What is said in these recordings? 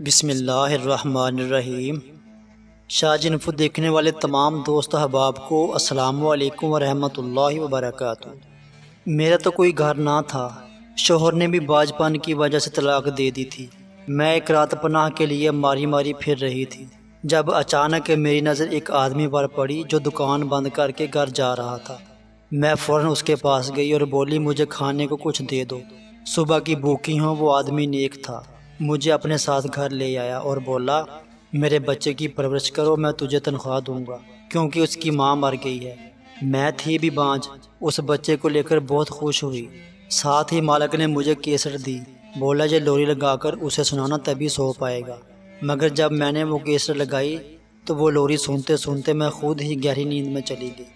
بسم اللہ الرحمن الرحیم۔ شاہ جی انفو دیکھنے والے تمام دوست احباب کو السلام علیکم ورحمۃ اللہ وبرکاتہ۔ میرا تو کوئی گھر نہ تھا، شوہر نے بھی باج پن کی وجہ سے طلاق دے دی تھی۔ میں ایک رات پناہ کے لیے ماری ماری پھر رہی تھی جب اچانک میری نظر ایک آدمی پر پڑی جو دکان بند کر کے گھر جا رہا تھا۔ میں فوراً اس کے پاس گئی اور بولی مجھے کھانے کو کچھ دے دو، صبح کی بھوکی ہوں۔ وہ آدمی نیک تھا، مجھے اپنے ساتھ گھر لے آیا اور بولا میرے بچے کی پرورش کرو، میں تجھے تنخواہ دوں گا کیونکہ اس کی ماں مر گئی ہے۔ میں تھی بھی بانجھ، اس بچے کو لے کر بہت خوش ہوئی۔ ساتھ ہی مالک نے مجھے کیسٹ دی، بولا یہ لوری لگا کر اسے سنانا تبھی سو پائے گا۔ مگر جب میں نے وہ کیسٹ لگائی تو وہ لوری سنتے سنتے میں خود ہی گہری نیند میں چلی گئی،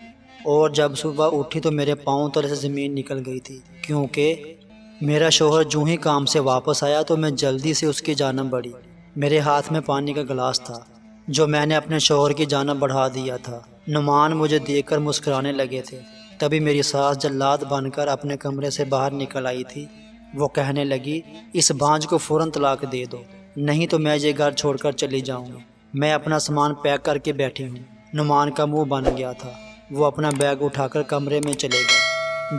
اور جب صبح اٹھی تو میرے پاؤں تلے سے زمین نکل گئی تھی، کیونکہ میرا شوہر جو ہی کام سے واپس آیا تو میں جلدی سے اس کی جانب بڑھی۔ میرے ہاتھ میں پانی کا گلاس تھا جو میں نے اپنے شوہر کی جانب بڑھا دیا تھا۔ نعمان مجھے دیکھ کر مسکرانے لگے تھے، تبھی میری ساس جلاد بن کر اپنے کمرے سے باہر نکل آئی تھی۔ وہ کہنے لگی اس بانجھ کو فوراً طلاق دے دو، نہیں تو میں یہ گھر چھوڑ کر چلی جاؤں گی۔ میں اپنا سامان پیک کر کے بیٹھی ہوں۔ نعمان کا منہ بن گیا تھا، وہ اپنا بیگ اٹھا کر کمرے میں چلے گئے۔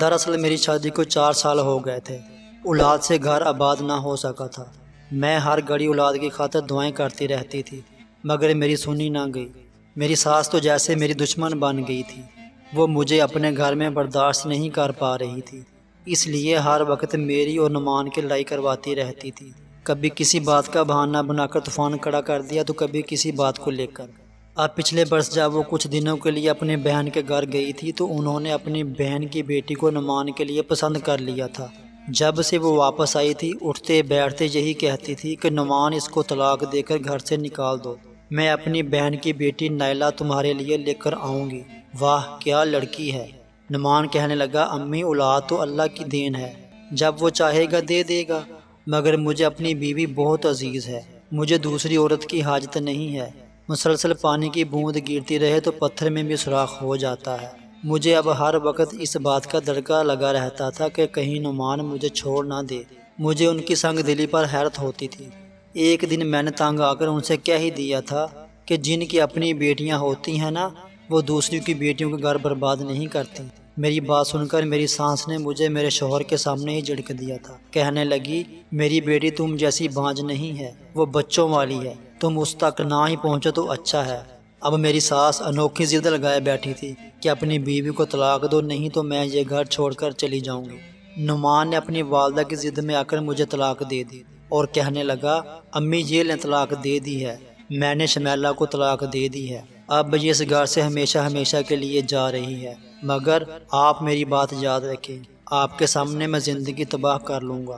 دراصل میری شادی کو 4 سال ہو گئے تھے، اولاد سے گھر آباد نہ ہو سکا تھا۔ میں ہر گھڑی اولاد کی خاطر دعائیں کرتی رہتی تھی، مگر میری سنی نہ گئی۔ میری ساس تو جیسے میری دشمن بن گئی تھی، وہ مجھے اپنے گھر میں برداشت نہیں کر پا رہی تھی، اس لیے ہر وقت میری اور نعمان کی لڑائی کرواتی رہتی تھی۔ کبھی کسی بات کا بہانہ بنا کر طوفان کھڑا کر دیا تو کبھی کسی بات کو لے کر۔ اب پچھلے برس جب وہ کچھ دنوں کے لیے اپنی بہن کے گھر گئی تھی تو انہوں نے اپنی بہن کی بیٹی کو نعمان کے لیے پسند کر لیا تھا۔ جب سے وہ واپس آئی تھی اٹھتے بیٹھتے یہی کہتی تھی کہ نعمان اس کو طلاق دے کر گھر سے نکال دو، میں اپنی بہن کی بیٹی نائلہ تمہارے لیے لے کر آؤں گی۔ واہ کیا لڑکی ہے! نعمان کہنے لگا امی اولاد تو اللہ کی دین ہے، جب وہ چاہے گا دے دے گا، مگر مجھے اپنی بیوی بہت عزیز ہے، مجھے دوسری عورت کی حاجت نہیں ہے۔ مسلسل پانی کی بوند گرتی رہے تو پتھر میں بھی سوراخ ہو جاتا ہے۔ مجھے اب ہر وقت اس بات کا دڑکا لگا رہتا تھا کہ کہیں نعمان مجھے چھوڑ نہ دے۔ مجھے ان کی سنگ دلی پر حیرت ہوتی تھی۔ ایک دن میں نے تنگ آ کر ان سے کہہ ہی دیا تھا کہ جن کی اپنی بیٹیاں ہوتی ہیں نا، وہ دوسری کی بیٹیوں کے گھر برباد نہیں کرتی۔ میری بات سن کر میری سانس نے مجھے میرے شوہر کے سامنے ہی جھڑک دیا تھا۔ کہنے لگی میری بیٹی تم جیسی بانجھ نہیں ہے، وہ بچوں والی ہے، تم اس تک نہ ہی پہنچو تو اچھا ہے۔ اب میری ساس انوکھی ضد لگائے بیٹھی تھی کہ اپنی بیوی کو طلاق دو، نہیں تو میں یہ گھر چھوڑ کر چلی جاؤں گی۔ نعمان نے اپنی والدہ کی ضد میں آ کر مجھے طلاق دے دی اور کہنے لگا امی یہ لیں طلاق دے دی ہے، میں نے شمیلہ کو طلاق دے دی ہے، اب یہ اس گھر سے ہمیشہ ہمیشہ کے لیے جا رہی ہے، مگر آپ میری بات یاد رکھیں، آپ کے سامنے میں زندگی تباہ کر لوں گا۔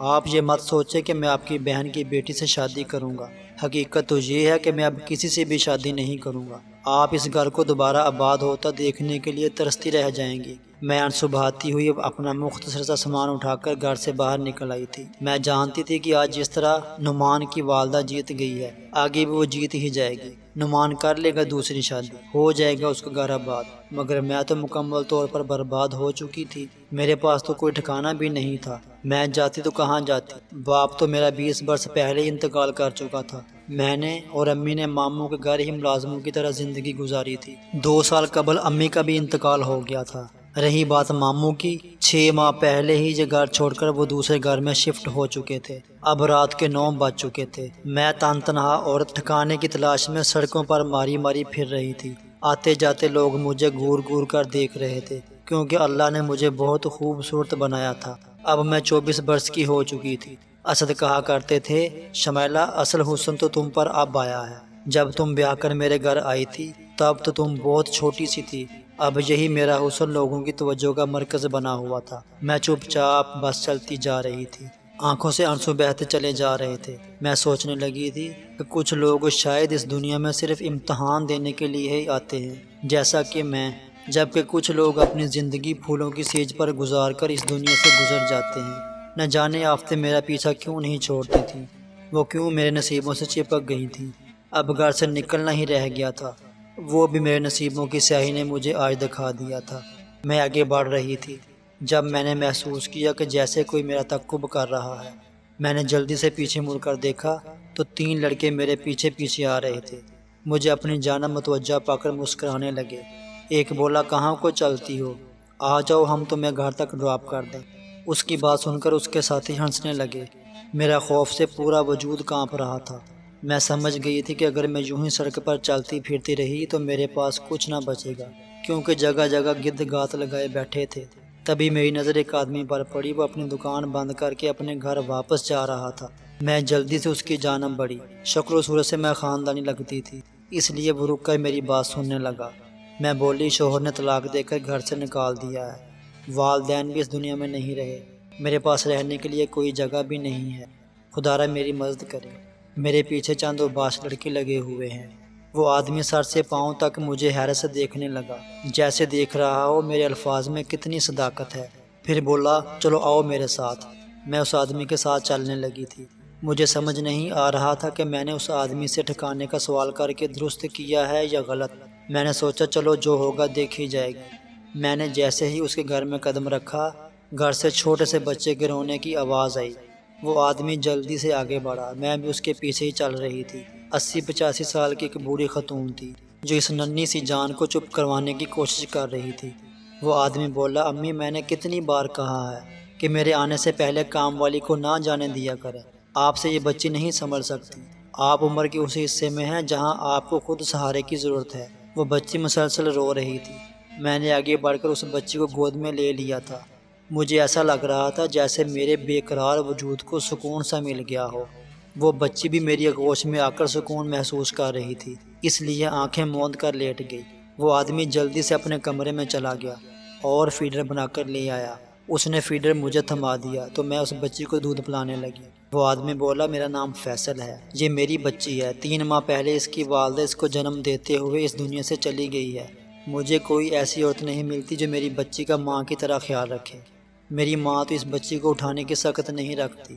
آپ یہ مت سوچیں کہ میں آپ کی بہن کی بیٹی سے شادی کروں گا، حقیقت تو یہ ہے کہ میں اب کسی سے بھی شادی نہیں کروں گا۔ آپ اس گھر کو دوبارہ آباد ہوتا دیکھنے کے لیے ترستی رہ جائیں گی۔ میں آنسو بہاتی ہوئی اپنا مختصر سا سامان اٹھا کر گھر سے باہر نکل آئی تھی۔ میں جانتی تھی کہ آج جس طرح نعمان کی والدہ جیت گئی ہے، آگے بھی وہ جیت ہی جائے گی۔ نعمان کر لے گا دوسری شادی، ہو جائے گا اس کا گھر آباد، مگر میں تو مکمل طور پر برباد ہو چکی تھی۔ میرے پاس تو کوئی ٹھکانہ بھی نہیں تھا، میں جاتی تو کہاں جاتی؟ باپ تو میرا 20 برس پہلے ہی انتقال کر چکا تھا۔ میں نے اور امی نے ماموں کے گھر ہی ملازموں کی طرح زندگی گزاری تھی۔ 2 سال قبل امی کا بھی انتقال ہو گیا تھا۔ رہی بات ماموں کی، 6 ماہ پہلے ہی یہ گھر چھوڑ کر وہ دوسرے گھر میں شفٹ ہو چکے تھے۔ اب رات کے 9 بج چکے تھے۔ میں تنہا اور ٹھکانے کی تلاش میں سڑکوں پر ماری ماری پھر رہی تھی۔ آتے جاتے لوگ مجھے گور گور کر دیکھ رہے تھے، کیونکہ اللہ نے مجھے بہت خوبصورت بنایا تھا۔ اب میں 24 برس کی ہو چکی تھی۔ اسد کہا کرتے تھے شمیلہ اصل حسن تو تم پر اب آیا ہے، جب تم بیاہ کر میرے گھر آئی تھی تب تو تم بہت چھوٹی سی تھی، اب یہی میرا حسن لوگوں کی توجہ کا مرکز بنا ہوا تھا۔ میں چپ چاپ بس چلتی جا رہی تھی، آنکھوں سے آنسو بہتے چلے جا رہے تھے۔ میں سوچنے لگی تھی کہ کچھ لوگ شاید اس دنیا میں صرف امتحان دینے کے لیے ہی آتے ہیں، جیسا کہ میں، جبکہ کچھ لوگ اپنی زندگی پھولوں کی سیج پر گزار کر اس دنیا سے گزر جاتے ہیں۔ نہ جانے آفتیں میرا پیچھا کیوں نہیں چھوڑتی تھیں، وہ کیوں میرے نصیبوں سے چپک گئی تھیں۔ اب گھر سے نکلنا ہی رہ گیا تھا، وہ بھی میرے نصیبوں کی سیاہی نے مجھے آج دکھا دیا تھا۔ میں آگے بڑھ رہی تھی جب میں نے محسوس کیا کہ جیسے کوئی میرا تعقب کر رہا ہے۔ میں نے جلدی سے پیچھے مڑ کر دیکھا تو 3 لڑکے میرے پیچھے پیچھے آ رہے تھے۔ مجھے اپنی جانب متوجہ پا کر مسکرانے لگے۔ ایک بولا، کہاں کو چلتی ہو؟ آ جاؤ، ہم تمہیں گھر تک ڈراپ کر دیں۔ اس کی بات سن کر اس کے ساتھی ہنسنے لگے۔ میرا خوف سے پورا وجود کانپ رہا تھا۔ میں سمجھ گئی تھی کہ اگر میں یوں ہی سڑک پر چلتی پھرتی رہی تو میرے پاس کچھ نہ بچے گا، کیونکہ جگہ جگہ گدھ گات لگائے بیٹھے تھے۔ تبھی میری نظر ایک آدمی پر پڑی۔ وہ اپنی دکان بند کر کے اپنے گھر واپس جا رہا تھا۔ میں جلدی سے اس کی جانب بڑھی۔ شکل و صورت سے میں خاندانی لگتی تھی، اس لیے وہ رک کر میری بات سننے لگا۔ میں بولی، شوہر نے طلاق دے کر گھر سے نکال دیا ہے، والدین بھی اس دنیا میں نہیں رہے، میرے پاس رہنے کے لیے کوئی جگہ بھی نہیں ہے، خدا را میری مدد کرے۔ میرے پیچھے چند اباش لڑکے لگے ہوئے ہیں۔ وہ آدمی سر سے پاؤں تک مجھے حیرت سے دیکھنے لگا، جیسے دیکھ رہا ہو میرے الفاظ میں کتنی صداقت ہے۔ پھر بولا، چلو آؤ میرے ساتھ۔ میں اس آدمی کے ساتھ چلنے لگی تھی۔ مجھے سمجھ نہیں آ رہا تھا کہ میں نے اس آدمی سے ٹھکانے کا سوال کر کے درست کیا ہے یا غلط۔ میں نے سوچا چلو جو ہوگا دیکھی جائے گی۔ میں نے جیسے ہی اس کے گھر میں قدم رکھا، گھر سے چھوٹے سے بچے کے رونے کی آواز آئی۔ وہ آدمی جلدی سے آگے بڑھا، میں بھی اس کے پیچھے ہی چل رہی تھی۔ 80-85 سال کی ایک بوڑھی خاتون تھی جو اس ننھی سی جان کو چپ کروانے کی کوشش کر رہی تھی۔ وہ آدمی بولا، امی میں نے کتنی بار کہا ہے کہ میرے آنے سے پہلے کام والی کو نہ جانے دیا کریں۔ آپ سے یہ بچی نہیں سنبھل سکتی۔ آپ عمر کے اسی حصے میں ہیں جہاں آپ کو خود سہارے کی ضرورت ہے۔ وہ بچی مسلسل رو رہی تھی۔ میں نے آگے بڑھ کر اس بچی کو گود میں لے لیا تھا۔ مجھے ایسا لگ رہا تھا جیسے میرے بے قرار وجود کو سکون سا مل گیا ہو۔ وہ بچی بھی میری آغوش میں آ کر سکون محسوس کر رہی تھی، اس لیے آنکھیں موند کر لیٹ گئی۔ وہ آدمی جلدی سے اپنے کمرے میں چلا گیا اور فیڈر بنا کر لے آیا۔ اس نے فیڈر مجھے تھما دیا تو میں اس بچی کو دودھ پلانے لگی۔ وہ آدمی بولا، میرا نام فیصل ہے، یہ میری بچی ہے۔ 3 ماہ پہلے اس کی والدہ اس کو جنم دیتے ہوئے اس دنیا سے چلی گئی ہے۔ مجھے کوئی ایسی عورت نہیں ملتی جو میری بچی کا ماں کی طرح خیال رکھے۔ میری ماں تو اس بچی کو اٹھانے کی سخت نہیں رکھتی۔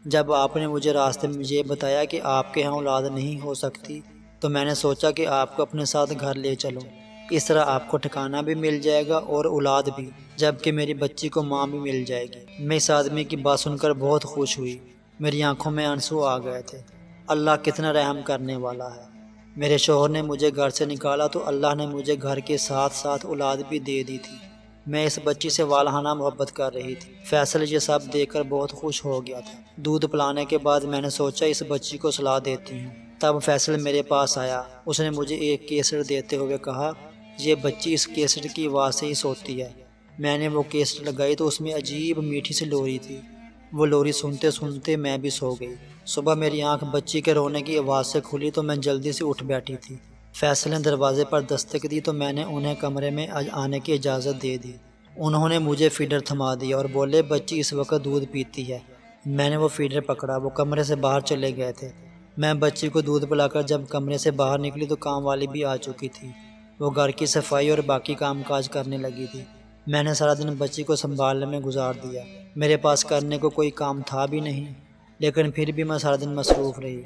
جب آپ نے مجھے راستے میں یہ بتایا کہ آپ کے ہاں اولاد نہیں ہو سکتی تو میں نے سوچا کہ آپ کو اپنے ساتھ گھر لے چلوں، اس طرح آپ کو ٹھکانہ بھی مل جائے گا اور اولاد بھی، جبکہ میری بچی کو ماں بھی مل جائے گی۔ میں اس آدمی کی بات سن کر بہت خوش ہوئی، میری آنکھوں میں آنسو آ گئے تھے۔ اللہ کتنا رحم کرنے والا ہے۔ میرے شوہر نے مجھے گھر سے نکالا تو اللہ نے مجھے گھر کے ساتھ ساتھ اولاد بھی دے دی تھی۔ میں اس بچی سے والہانہ محبت کر رہی تھی۔ فیصل یہ سب دیکھ کر بہت خوش ہو گیا تھا۔ دودھ پلانے کے بعد میں نے سوچا اس بچی کو سلا دیتی ہوں۔ تب فیصل میرے پاس آیا۔ اس نے مجھے ایک کیسٹ دیتے ہوئے کہا، یہ بچی اس کیسٹ کی آواز سے ہی سوتی ہے۔ میں نے وہ کیسٹ لگائی تو اس میں عجیب میٹھی سی لوری تھی۔ وہ لوری سنتے سنتے میں بھی سو گئی۔ صبح میری آنکھ بچی کے رونے کی آواز سے کھلی تو میں جلدی سے اٹھ بیٹھی تھی۔ فیصل نے دروازے پر دستک دی تو میں نے انہیں کمرے میں آنے کی اجازت دے دی۔ انہوں نے مجھے فیڈر تھما دیا اور بولے، بچی اس وقت دودھ پیتی ہے۔ میں نے وہ فیڈر پکڑا۔ وہ کمرے سے باہر چلے گئے تھے۔ میں بچی کو دودھ پلا کر جب کمرے سے باہر نکلی تو کام والی بھی آ چکی تھی۔ وہ گھر کی صفائی اور باقی کام کاج کرنے لگی تھی۔ میں نے سارا دن بچی کو سنبھالنے میں گزار دیا۔ میرے پاس کرنے کو کوئی کام تھا بھی نہیں، لیکن پھر بھی میں سارا دن مصروف رہی،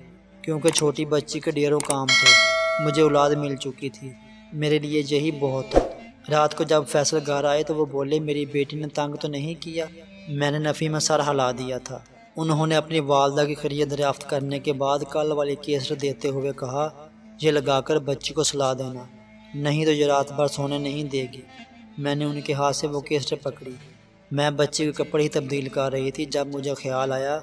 کیونکہ چھوٹی بچی کے ڈھیروں کام تھے۔ مجھے اولاد مل چکی تھی، میرے لیے یہی بہت تھا۔ رات کو جب فیصل گھر آئے تو وہ بولے، میری بیٹی نے تنگ تو نہیں کیا؟ میں نے نفی میں سر ہلا دیا تھا۔ انہوں نے اپنی والدہ کی خیریت دریافت کرنے کے بعد کل والی کیسٹ دیتے ہوئے کہا، یہ لگا کر بچی کو سلا دینا، نہیں تو یہ رات بھر سونے نہیں دے گی۔ میں نے ان کے ہاتھ سے وہ کیسٹ پکڑی۔ میں بچی کے کپڑے ہی تبدیل کر رہی تھی جب مجھے خیال آیا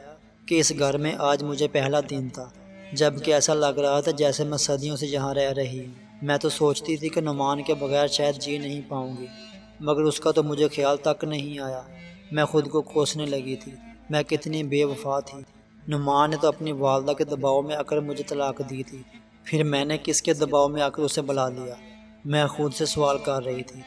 کہ اس گھر میں آج مجھے پہلا دن تھا، جبکہ ایسا لگ رہا تھا جیسے میں صدیوں سے یہاں رہ رہی ہوں۔ میں تو سوچتی تھی کہ نعمان کے بغیر شاید جی نہیں پاؤں گی، مگر اس کا تو مجھے خیال تک نہیں آیا۔ میں خود کو کوسنے لگی تھی، میں کتنی بے وفا تھی۔ نعمان نے تو اپنی والدہ کے دباؤ میں آ کر مجھے طلاق دی تھی، پھر میں نے کس کے دباؤ میں آ کر اسے بلا لیا؟ میں خود سے سوال کر رہی تھی۔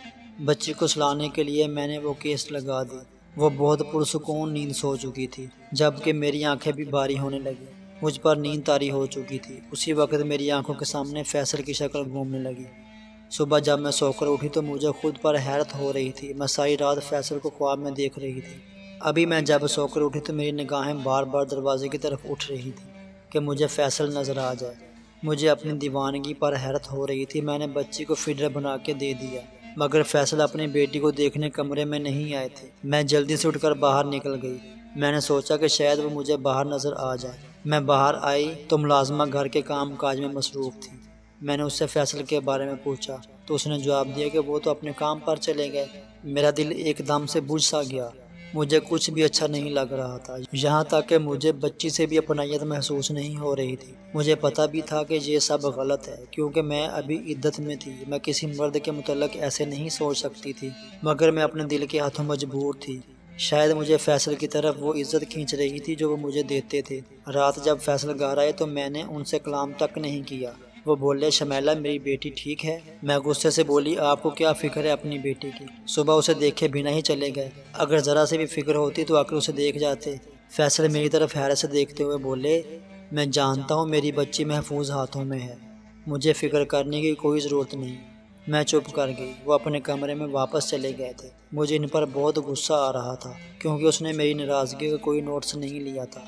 بچی کو سلانے کے لیے میں نے وہ کیسٹ لگا دی۔ وہ بہت پرسکون نیند سو چکی تھی، جبکہ میری آنکھیں بھی بھاری ہونے لگی۔ مجھ پر نیند طاری ہو چکی تھی۔ اسی وقت میری آنکھوں کے سامنے فیصل کی شکل گھومنے لگی۔ صبح جب میں سو کر اٹھی تو مجھے خود پر حیرت ہو رہی تھی۔ میں ساری رات فیصل کو خواب میں دیکھ رہی تھی۔ ابھی میں جب سو کر اٹھی تو میری نگاہیں بار بار دروازے کی طرف اٹھ رہی تھی کہ مجھے فیصل نظر آ جائے۔ مجھے اپنی دیوانگی پر حیرت ہو رہی تھی۔ میں نے بچی کو فیڈر بنا کے دے دیا، مگر فیصل اپنی بیٹی کو دیکھنے کمرے میں نہیں آئے تھے۔ میں جلدی سے اٹھ کر باہر نکل گئی۔ میں نے سوچا کہ شاید وہ مجھے باہر نظر آ جائے۔ میں باہر آئی تو ملازمہ گھر کے کام کاج میں مصروف تھی۔ میں نے اس سے فیصل کے بارے میں پوچھا تو اس نے جواب دیا کہ وہ تو اپنے کام پر چلے گئے۔ میرا دل ایک دم سے بجھ سا گیا۔ مجھے کچھ بھی اچھا نہیں لگ رہا تھا، یہاں تک کہ مجھے بچی سے بھی اپنائیت محسوس نہیں ہو رہی تھی۔ مجھے پتہ بھی تھا کہ یہ سب غلط ہے، کیونکہ میں ابھی عدت میں تھی۔ میں کسی مرد کے متعلق ایسے نہیں سوچ سکتی تھی، مگر میں اپنے دل کے ہاتھوں مجبور تھی۔ شاید مجھے فیصل کی طرف وہ عزت کھینچ رہی تھی جو وہ مجھے دیتے تھے۔ رات جب فیصل گھر آئے تو میں نے ان سے کلام تک نہیں کیا۔ وہ بولے، شمیلہ میری بیٹی ٹھیک ہے؟ میں غصے سے بولی، آپ کو کیا فکر ہے اپنی بیٹی کی؟ صبح اسے دیکھے بنا ہی چلے گئے، اگر ذرا سے بھی فکر ہوتی تو آ کر اسے دیکھ جاتے۔ فیصل میری طرف حیرت سے دیکھتے ہوئے بولے، میں جانتا ہوں میری بچی محفوظ ہاتھوں میں ہے، مجھے فکر کرنے کی کوئی ضرورت نہیں۔ میں چپ کر گئی۔ وہ اپنے کمرے میں واپس چلے گئے تھے۔ مجھے ان پر بہت غصہ آ رہا تھا، کیونکہ اس نے میری ناراضگی کا کوئی نوٹس نہیں لیا تھا۔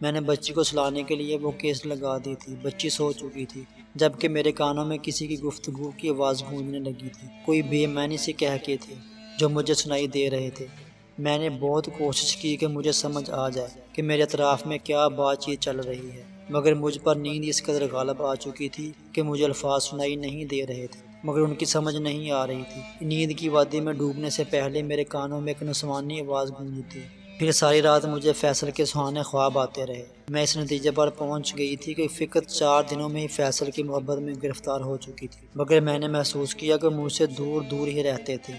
میں نے بچی کو سلانے کے لیے وہ کیس لگا دی تھی۔ بچی سو چکی تھی، جبکہ میرے کانوں میں کسی کی گفتگو کی آواز گونجنے لگی تھی۔ کوئی بے معنی سے کہے تھے جو مجھے سنائی دے رہے تھے۔ میں نے بہت کوشش کی کہ مجھے سمجھ آ جائے کہ میرے اطراف میں کیا بات چیت چل رہی ہے، مگر مجھ پر نیند اس قدر غالب آ چکی تھی کہ مجھے الفاظ سنائی نہیں دے رہے تھے، مگر ان کی سمجھ نہیں آ رہی تھی۔ نیند کی وادی میں ڈوبنے سے پہلے میرے کانوں میں ایک نسوانی آواز گونجی تھی۔ پھر ساری رات مجھے فیصل کے سہانے خواب آتے رہے۔ میں اس نتیجے پر پہنچ گئی تھی کہ فقط 4 دنوں میں ہی فیصل کی محبت میں گرفتار ہو چکی تھی، مگر میں نے محسوس کیا کہ مجھ سے دور دور ہی رہتے تھے۔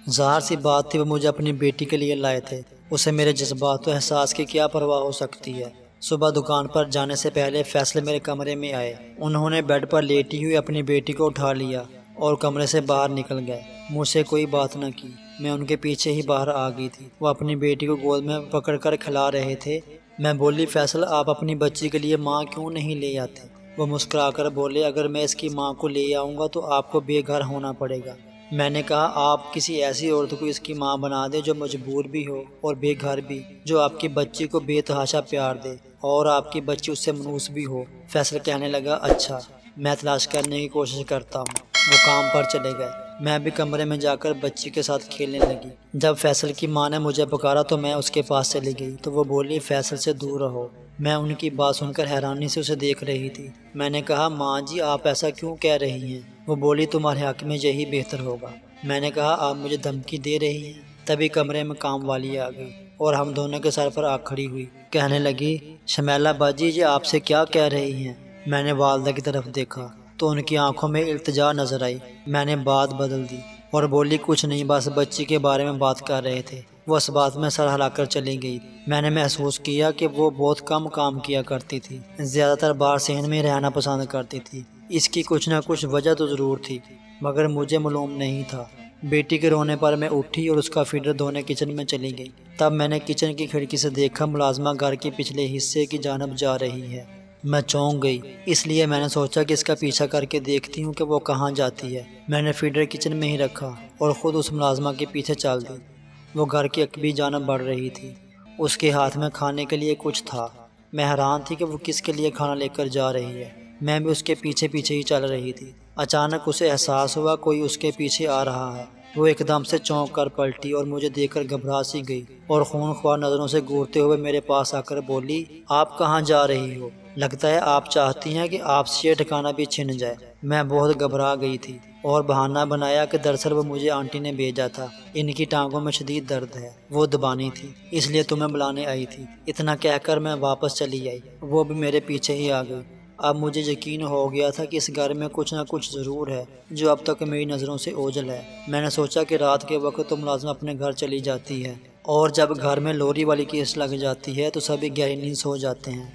ظاہر سی بات تھی، وہ مجھے اپنی بیٹی کے لیے لائے تھے، اسے میرے جذبات و احساس کی کیا پرواہ ہو سکتی ہے۔ صبح دکان پر جانے سے پہلے فیصل میرے کمرے میں آئے۔ انہوں نے بیڈ پر لیٹی ہوئی اپنی بیٹی کو اٹھا لیا اور کمرے سے باہر نکل گئے۔ مجھ سے کوئی بات نہ کی، میں ان کے پیچھے ہی باہر آ گئی تھی۔ وہ اپنی بیٹی کو گود میں پکڑ کر کھلا رہے تھے۔ میں بولی، فیصل آپ اپنی بچی کے لیے ماں کیوں نہیں لے آتے؟ وہ مسکرا کر بولے، اگر میں اس کی ماں کو لے آؤں گا تو آپ کو بے گھر ہونا پڑے گا۔ میں نے کہا، آپ کسی ایسی عورت کو اس کی ماں بنا دیں جو مجبور بھی ہو اور بے گھر بھی، جو آپ کی بچی کو بے تحاشا پیار دے اور آپ کی بچی اس سے منحوس بھی ہو۔ فیصل کہنے لگا، اچھا میں تلاش کرنے کی کوشش کرتا ہوں۔ وہ کام پر چلے گئے۔ میں بھی کمرے میں جا کر بچی کے ساتھ کھیلنے لگی۔ جب فیصل کی ماں نے مجھے پکارا تو میں اس کے پاس چلی گئی تو وہ بولی، فیصل سے دور رہو۔ میں ان کی بات سن کر حیرانی سے اسے دیکھ رہی تھی۔ میں نے کہا، ماں جی آپ ایسا کیوں کہہ رہی ہیں؟ وہ بولی، تمہارے حق میں یہی بہتر ہوگا۔ میں نے کہا، آپ مجھے دھمکی دے رہی ہیں؟ تبھی کمرے میں کام والی آ گئی اور ہم دونوں کے سر پر آ کھڑی ہوئی۔ کہنے لگی، شمیلہ باجی یہ آپ سے کیا کہہ رہی ہیں؟ میں نے والدہ کی طرف دیکھا تو ان کی آنکھوں میں التجا نظر آئی۔ میں نے بات بدل دی اور بولی، کچھ نہیں، بس بچی کے بارے میں بات کر رہے تھے۔ وہ اس بات میں سر ہلا کر چلی گئی۔ میں نے محسوس کیا کہ وہ بہت کم کام کیا کرتی تھی، زیادہ تر بار صحن میں رہنا پسند کرتی تھی۔ اس کی کچھ نہ کچھ وجہ تو ضرور تھی، مگر مجھے معلوم نہیں تھا۔ بیٹی کے رونے پر میں اٹھی اور اس کا فیڈر دھونے کچن میں چلی گئی۔ تب میں نے کچن کی کھڑکی سے دیکھا ملازمہ گھر کے پچھلے حصے کی جانب جا رہی ہے۔ میں چونک گئی، اس لیے میں نے سوچا کہ اس کا پیچھا کر کے دیکھتی ہوں کہ وہ کہاں جاتی ہے۔ میں نے فیڈر کچن میں ہی رکھا اور خود اس ملازمہ کے پیچھے چل دی۔ وہ گھر کی عقبی جانب بڑھ رہی تھی۔ اس کے ہاتھ میں کھانے کے لیے کچھ تھا۔ میں حیران تھی کہ وہ کس کے لیے کھانا لے کر جا رہی ہے۔ میں بھی اس کے پیچھے پیچھے ہی چل رہی تھی۔ اچانک اسے احساس ہوا کوئی اس کے پیچھے آ رہا ہے۔ وہ ایک دم سے چونک کر پلٹی اور مجھے دیکھ کر گھبرا سی گئی اور خون خوار نظروں سے گھورتے ہوئے میرے پاس آ کر بولی، آپ کہاں جا رہی ہو؟ لگتا ہے آپ چاہتی ہیں کہ آپ سے یہ ٹھکانہ بھی چھن جائے۔ میں بہت گھبرا گئی تھی اور بہانہ بنایا کہ دراصل وہ مجھے آنٹی نے بھیجا تھا، ان کی ٹانگوں میں شدید درد ہے، وہ دبانی تھی، اس لیے تمہیں بلانے آئی تھی۔ اتنا کہہ کر میں واپس چلی آئی۔ وہ بھی میرے پیچھے ہی آ گئی۔ اب مجھے یقین ہو گیا تھا کہ اس گھر میں کچھ نہ کچھ ضرور ہے جو اب تک میری نظروں سے اوجھل ہے۔ میں نے سوچا کہ رات کے وقت تو ملازمہ اپنے گھر چلی جاتی ہے اور جب گھر میں لوری والی کیس لگ جاتی ہے تو سبھی گہری نیند سو جاتے ہیں۔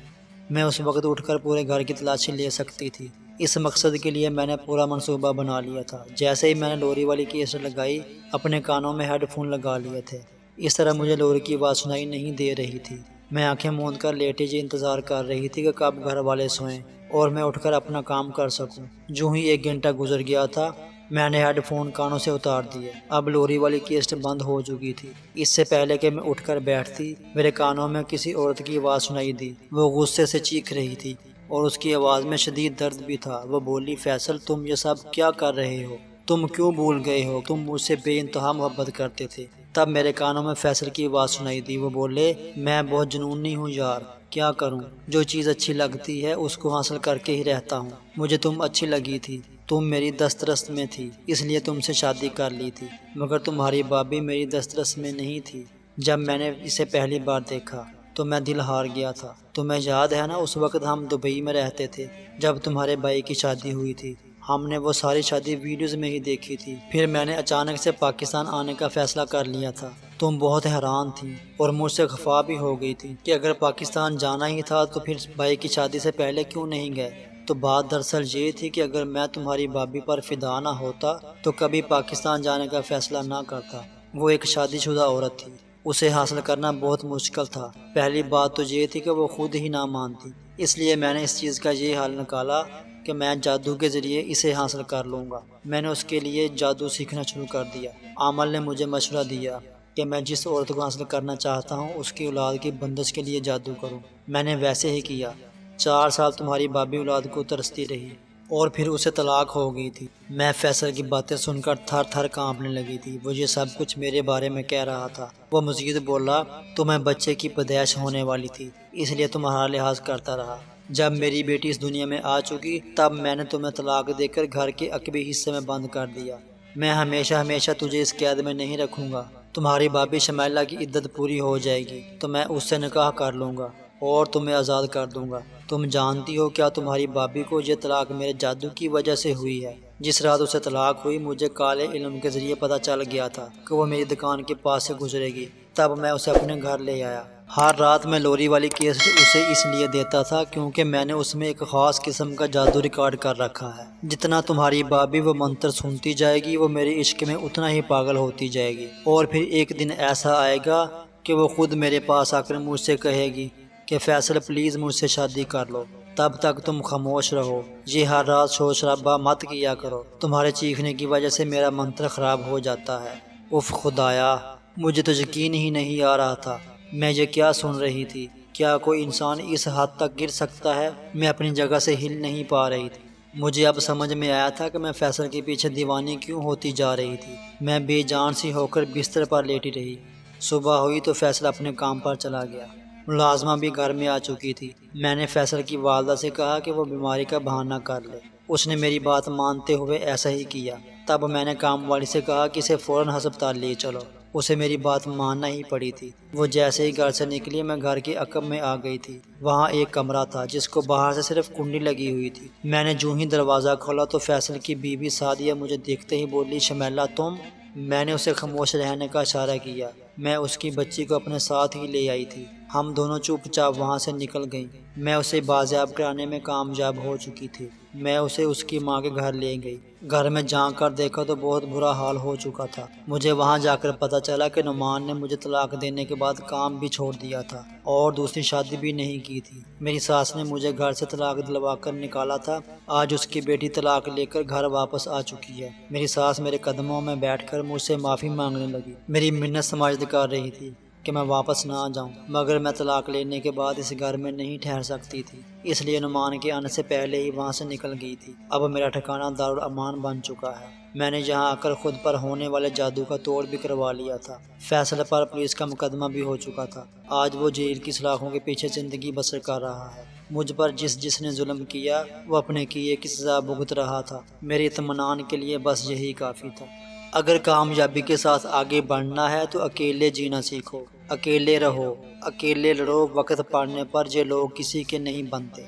میں اس وقت اٹھ کر پورے گھر کی تلاشی لے سکتی تھی۔ اس مقصد کے لیے میں نے پورا منصوبہ بنا لیا تھا۔ جیسے ہی میں نے لوری والی کیس لگائی، اپنے کانوں میں ہیڈ فون لگا لیے تھے۔ اس طرح مجھے لوری کی آواز سنائی نہیں دے رہی تھی۔ میں آنکھیں موند کر لیٹی جی انتظار کر رہی تھی کہ کب گھر والے سوئیں اور میں اٹھ کر اپنا کام کر سکوں۔ جو ہی 1 گھنٹہ گزر گیا تھا، میں نے ہیڈ فون کانوں سے اتار دیے۔ اب لوری والی کیسٹ بند ہو چکی تھی۔ اس سے پہلے کہ میں اٹھ کر بیٹھتی، میرے کانوں میں کسی عورت کی آواز سنائی دی۔ وہ غصے سے چیخ رہی تھی اور اس کی آواز میں شدید درد بھی تھا۔ وہ بولی، فیصل تم یہ سب کیا کر رہے ہو؟ تم کیوں بھول گئے ہو؟ تم مجھ سے بے انتہا محبت کرتے تھے، تب میرے کانوں میں فیصل کی آواز سنائی دی۔ وہ بولے، میں بہت جنونی ہوں یار، کیا کروں، جو چیز اچھی لگتی ہے اس کو حاصل کر کے ہی رہتا ہوں۔ مجھے تم اچھی لگی تھی، تم میری دسترس میں تھی، اس لیے تم سے شادی کر لی تھی، مگر تمہاری بابی میری دسترس میں نہیں تھی۔ جب میں نے اسے پہلی بار دیکھا تو میں دل ہار گیا تھا۔ تمہیں یاد ہے نا، اس وقت ہم دبئی میں رہتے تھے جب تمہارے بھائی کی شادی ہوئی تھی۔ ہم نے وہ ساری شادی ویڈیوز میں ہی دیکھی تھی۔ پھر میں نے اچانک سے پاکستان آنے کا فیصلہ کر لیا تھا۔ تم بہت حیران تھی اور مجھ سے خفا بھی ہو گئی تھی کہ اگر پاکستان جانا ہی تھا تو پھر بھائی کی شادی سے پہلے کیوں نہیں گئے۔ تو بات دراصل یہ تھی کہ اگر میں تمہاری بابی پر فدا نہ ہوتا تو کبھی پاکستان جانے کا فیصلہ نہ کرتا۔ وہ ایک شادی شدہ عورت تھی، اسے حاصل کرنا بہت مشکل تھا۔ پہلی بات تو یہ تھی کہ وہ خود ہی نہ مانتی، اس لیے میں نے اس چیز کا یہ حل نکالا کہ میں جادو کے ذریعے اسے حاصل کر لوں گا۔ میں نے اس کے لیے جادو سیکھنا شروع کر دیا۔ عامل نے مجھے مشورہ دیا کہ میں جس عورت کو حاصل کرنا چاہتا ہوں اس کی اولاد کی بندش کے لیے جادو کروں۔ میں نے ویسے ہی کیا۔ 4 سال تمہاری بابی اولاد کو ترستی رہی اور پھر اسے طلاق ہو گئی تھی۔ میں فیصل کی باتیں سن کر تھر تھر کانپنے لگی تھی۔ وہ یہ سب کچھ میرے بارے میں کہہ رہا تھا۔ وہ مزید بولا، تمہیں بچے کی پیدائش ہونے والی تھی، اس لیے تمہارا لحاظ کرتا رہا۔ جب میری بیٹی اس دنیا میں آ چکی تب میں نے تمہیں طلاق دے کر گھر کے عقبی حصے میں بند کر دیا۔ میں ہمیشہ ہمیشہ تجھے اس قید میں نہیں رکھوں گا۔ تمہاری بابی شمیلہ کی عدت پوری ہو جائے گی تو میں اس سے نکاح کر لوں گا اور تمہیں آزاد کر دوں گا۔ تم جانتی ہو کیا تمہاری بابی کو یہ طلاق میرے جادو کی وجہ سے ہوئی ہے؟ جس رات اسے طلاق ہوئی مجھے کالے علم کے ذریعے پتہ چل گیا تھا کہ وہ میری دکان کے پاس سے گزرے گی۔ تب میں اسے اپنے گھر لے آیا۔ ہر رات میں لوری والی کیس اسے اس لیے دیتا تھا کیونکہ میں نے اس میں ایک خاص قسم کا جادو ریکارڈ کر رکھا ہے۔ جتنا تمہاری بابی وہ منتر سنتی جائے گی وہ میرے عشق میں اتنا ہی پاگل ہوتی جائے گی، اور پھر ایک دن ایسا آئے گا کہ وہ خود میرے پاس آ کر مجھ سے کہے گی کہ فیصل پلیز مجھ سے شادی کر لو۔ تب تک تم خاموش رہو، یہ ہر رات شور شرابہ مت کیا کرو، تمہارے چیخنے کی وجہ سے میرا منتر خراب ہو جاتا ہے۔ اف خدایا، مجھے تو یقین ہی نہیں آ رہا تھا میں یہ کیا سن رہی تھی۔ کیا کوئی انسان اس حد تک گر سکتا ہے؟ میں اپنی جگہ سے ہل نہیں پا رہی تھی۔ مجھے اب سمجھ میں آیا تھا کہ میں فیصل کے پیچھے دیوانی کیوں ہوتی جا رہی تھی۔ میں بے جان سی ہو کر بستر پر لیٹی رہی۔ صبح ہوئی تو فیصل اپنے کام پر چلا گیا۔ ملازمہ بھی گھر میں آ چکی تھی۔ میں نے فیصل کی والدہ سے کہا کہ وہ بیماری کا بہانہ کر لے۔ اس نے میری بات مانتے ہوئے ایسا ہی کیا۔ تب میں نے کام والی سے کہا کہ اسے فوراً ہسپتال لے چلو۔ اسے میری بات ماننا ہی پڑی تھی۔ وہ جیسے ہی گھر سے نکلی میں گھر کے عقب میں آ گئی تھی۔ وہاں ایک کمرہ تھا جس کو باہر سے صرف کنڈی لگی ہوئی تھی۔ میں نے جو ہی دروازہ کھولا تو فیصل کی بیوی سعدیہ مجھے دیکھتے ہی بولی، شمیلہ تم؟ میں نے اسے خاموش رہنے کا اشارہ کیا۔ میں اس کی بچی کو اپنے ساتھ ہی لے آئی تھی۔ ہم دونوں چپ چاپ وہاں سے نکل گئیں۔ میں اسے بازیاب کرانے میں کامیاب ہو چکی تھی۔ میں اسے اس کی ماں کے گھر لے گئی۔ گھر میں جھانک کر دیکھا تو بہت برا حال ہو چکا تھا۔ مجھے وہاں جا کر پتہ چلا کہ نعمان نے مجھے طلاق دینے کے بعد کام بھی چھوڑ دیا تھا اور دوسری شادی بھی نہیں کی تھی۔ میری ساس نے مجھے گھر سے طلاق دلوا کر نکالا تھا۔ آج اس کی بیٹی طلاق لے کر گھر واپس آ چکی ہے۔ میری ساس میرے قدموں میں بیٹھ کر مجھ سے معافی مانگنے لگی۔ میری منت سماجت کر رہی تھی کہ میں واپس نہ جاؤں، مگر میں طلاق لینے کے بعد اس گھر میں نہیں ٹھہر سکتی تھی، اس لیے نعمان کے آنے سے پہلے ہی وہاں سے نکل گئی تھی۔ اب میرا ٹھکانہ دارالامان بن چکا ہے۔ میں نے یہاں آ کر خود پر ہونے والے جادو کا توڑ بھی کروا لیا تھا۔ فیصل پر پولیس کا مقدمہ بھی ہو چکا تھا۔ آج وہ جیل کی سلاخوں کے پیچھے زندگی بسر کر رہا ہے۔ مجھ پر جس نے ظلم کیا وہ اپنے کیے کی سزا بھگت رہا تھا۔ میرے اطمینان کے لیے بس یہی کافی تھا۔ اگر کامیابی کے ساتھ آگے بڑھنا ہے تو اکیلے جینا سیکھو، اکیلے رہو، اکیلے لڑو۔ وقت پڑنے پر یہ لوگ کسی کے نہیں بنتے۔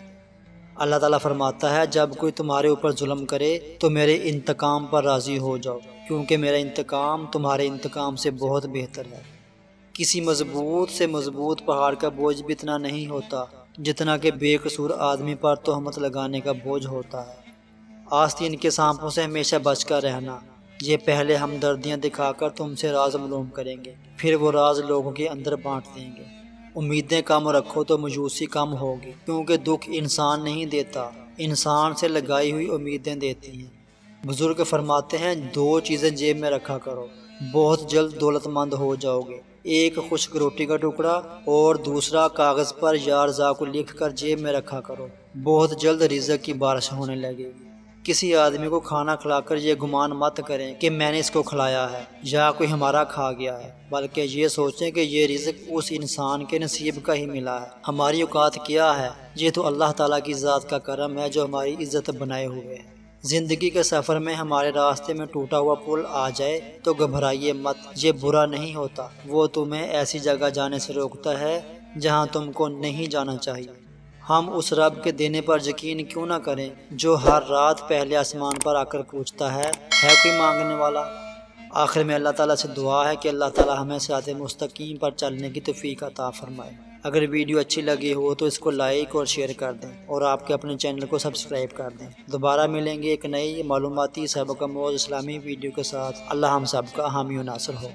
اللہ تعالیٰ فرماتا ہے، جب کوئی تمہارے اوپر ظلم کرے تو میرے انتقام پر راضی ہو جاؤ، کیونکہ میرا انتقام تمہارے انتقام سے بہت بہتر ہے۔ کسی مضبوط سے مضبوط پہاڑ کا بوجھ بھی اتنا نہیں ہوتا جتنا کہ بے قصور آدمی پر تہمت لگانے کا بوجھ ہوتا ہے۔ آستین کے سانپوں سے ہمیشہ بچ کر رہنا۔ یہ پہلے ہمدردیاں دکھا کر تم سے راز معلوم کریں گے، پھر وہ راز لوگوں کے اندر بانٹ دیں گے۔ امیدیں کم رکھو تو مایوسی کم ہوگی، کیونکہ دکھ انسان نہیں دیتا، انسان سے لگائی ہوئی امیدیں دیتی ہیں۔ بزرگ فرماتے ہیں، 2 چیزیں جیب میں رکھا کرو، بہت جلد دولت مند ہو جاؤ گے۔ ایک خشک روٹی کا ٹکڑا اور دوسرا کاغذ پر یا رضا کو لکھ کر جیب میں رکھا کرو، بہت جلد رزق کی بارش ہونے لگے گی۔ کسی آدمی کو کھانا کھلا کر یہ گمان مت کریں کہ میں نے اس کو کھلایا ہے یا کوئی ہمارا کھا گیا ہے، بلکہ یہ سوچیں کہ یہ رزق اس انسان کے نصیب کا ہی ملا ہے۔ ہماری اوقات کیا ہے؟ یہ تو اللہ تعالیٰ کی ذات کا کرم ہے جو ہماری عزت بنائے ہوئے ہے۔ زندگی کے سفر میں ہمارے راستے میں ٹوٹا ہوا پل آ جائے تو گھبرائیے مت، یہ برا نہیں ہوتا، وہ تمہیں ایسی جگہ جانے سے روکتا ہے جہاں تم کو نہیں جانا چاہیے۔ ہم اس رب کے دینے پر یقین کیوں نہ کریں جو ہر رات پہلے آسمان پر آ کر پوچھتا ہے کوئی مانگنے والا؟ آخر میں اللہ تعالیٰ سے دعا ہے کہ اللہ تعالیٰ ہمیں صراط مستقیم پر چلنے کی توفیق عطا فرمائے۔ اگر ویڈیو اچھی لگی ہو تو اس کو لائک اور شیئر کر دیں اور آپ کے اپنے چینل کو سبسکرائب کر دیں۔ دوبارہ ملیں گے ایک نئی معلوماتی سبق آموز اسلامی ویڈیو کے ساتھ۔ اللہ ہم سب کا حامی و ناصر ہو۔